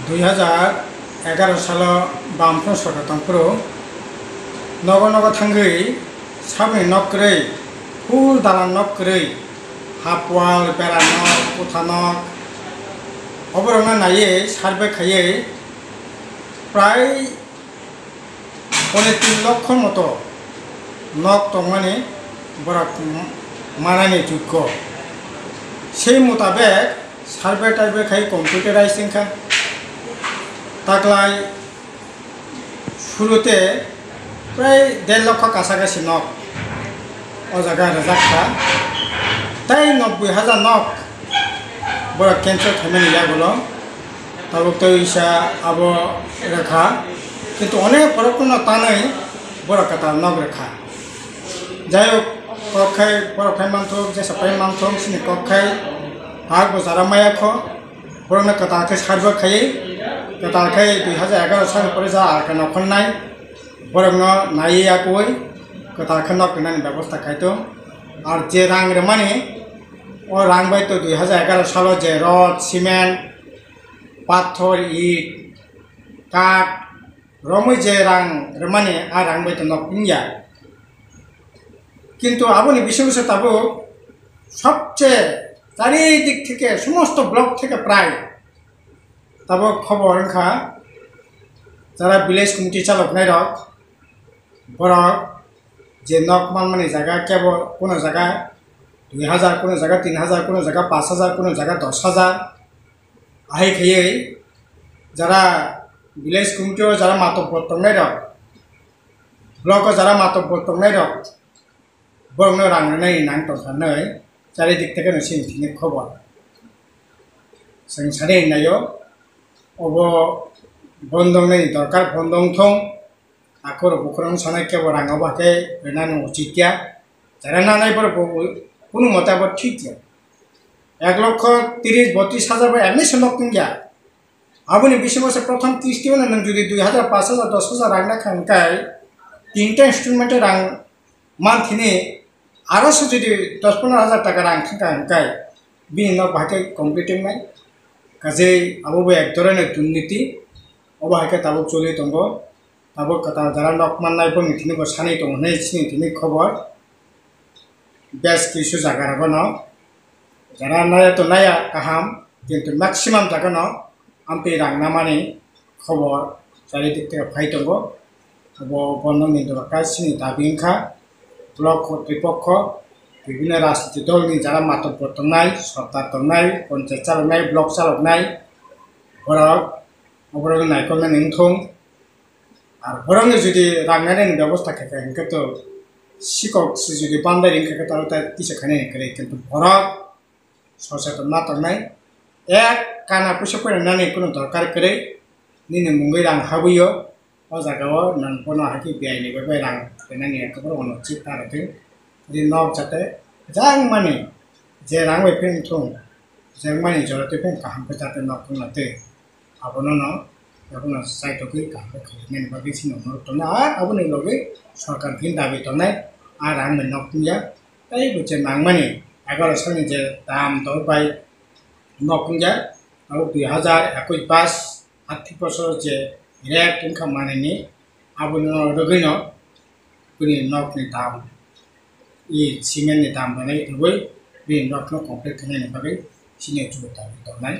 2011 साल बामफ्रों सरकार तंफ्रो नगर नगर थांगै साबनि नकरै फुल दालां नकरै हापवाल बेरा नक कुथा नक अबरंना नायै सार्वे खायै प्राय 3 लक्ष मतो नक तंमानि बराक मानानि जुग्ग সেই মোতাবেক সার্ভে টার্ভে খাই কম্পিউটারাইজিং খা তাকলাই শুরুতে প্রায় 1.5 লক্ষ কাছাকাছি নক ও জায়গা রাখা তাই 90,000 নক বড় ক্যান্সার থামেনি যাগুলো তারপর তো ইসা আব রেখা কিন্তু অনেক পরক্ষণ টানাই বড় কথা নক রেখা যাই হোক কক্ষাই বরফাই মানথক যে সাপাই মানথক সিনি কক্ষাই ভাগ বজারা মায়াখো বরং কতাকে সার্ভে খাই কতাকে 2011 সাল পরে যা আর নখন নাই বরং নাই আকই কতাকে নকনানি ব্যবস্থা খাইতো আর যে রাং রে মানে ও রাং বাইতো 2011 সাল যে রড সিমেন্ট পাথর ইট কাঠ রমই যে রাং রে মানে আর রাং বাইতো নকনিয়া কিন্তু আপনি বিষয়বস্তু তাবো সবচেয়ে চারিদিক থেকে সমস্ত ব্লক থেকে প্রায় তাবো খবর খা যারা ভিলেজ কমিটি চালক নাই রক বড় যে নক মানে জায়গা কেবল কোনো জায়গা 2000 কোনো জায়গা 3000 কোনো জায়গা 5000 কোনো জায়গা 10,000 আহি খেয়ে যারা ভিলেজ কমিটিও যারা মাতব্বর নাই রক ব্লকও যারা মাতব্বর নাই রক বরং রাंनानै नांथ'खानै चारिदिक থেকে नोंसिनि खबर जों सानै नायो अब बन्दंनि दरकार बन्दं थं आखर बखरं सानाय केबो राङाव बाके बेनानो उचित्या जारा नानायफोर কোনো মতাবত ঠিক 1,30,32,000 এমনি নকটিং গিয়া আপনি বিশ্ববর্ষে প্রথম 30 টি নন যদি 2000 5000 10,000 রাং না খানকাই তিনটা ইনস্ট্রুমেন্টে রাং মানথিনি आरो जुदि 10-15,000 টাকা রাং খানকাই বিনি নক বাকে কমপ্লিটিং নাই কাজে আবো এক ধরনের দুর্নীতি অবাকে তাবো চলে দंग তাবো কথা যারা নক মাননাই বো মিথিনি বো সানি দं नै सिनि खबर बेस কিছু জায়গা রাখো ন যারা নায়া তো নায়া কাহাম কিন্তু ম্যাক্সিমাম জায়গা ন আমপি রাংনা মানে খবর চারিদিক থেকে ফাই দंग আবো বন্ধনি দরকার सिनि দাবিংখা ব্লক কর্তৃপক্ষ বিভিন্ন রাজনীতি দলনি যারা মাতব্বর নাই সরকার নাই পঞ্চায়েত চালক নাই ব্লক চালক নাই বরং অবরং নাইকলনা নিংথং আর বরং যদি রাংনানি ব্যবস্থা থাকে ইনকে তো শিকক যদি বান্দাই ইনকে তাহলে তার কিছু খানে করে কিন্তু বরং সচেতন না নাই এক কানা পয়সা পড়ানি কোনো দরকার করে নিনে মুঙ্গই রাং হাবুইও ও জায়গাও নানপনা হাকি বেআইনি বাই রাং বেনানি একেবারে অনুচিত তারতে যদি নক যাতে যাং মানে যে রাং বাই ফেন থং যাং মানে জড়তে ফেন কাহামকে যাতে নক নাতে আবনো ন এখন সাইটকে কাহামকে খালিমেন বাকি সিনো নরত না আর আবনি লগে সরকার ফিন দাবি তো নাই আর রাং মে নক নিয়া তাই বুঝে নাং মানে 11 সালনি যে দাম দর বাই নক নিয়া আর 2021 আর্থিক বছর যে रेक इनका माने अब रगैन कुनी नकनि दाम ये सिमेन्टनि दाम बनाई दुबै बे नकनो कमप्लिट खालामनायनि बागै सिने जुबो दाबि दंनाय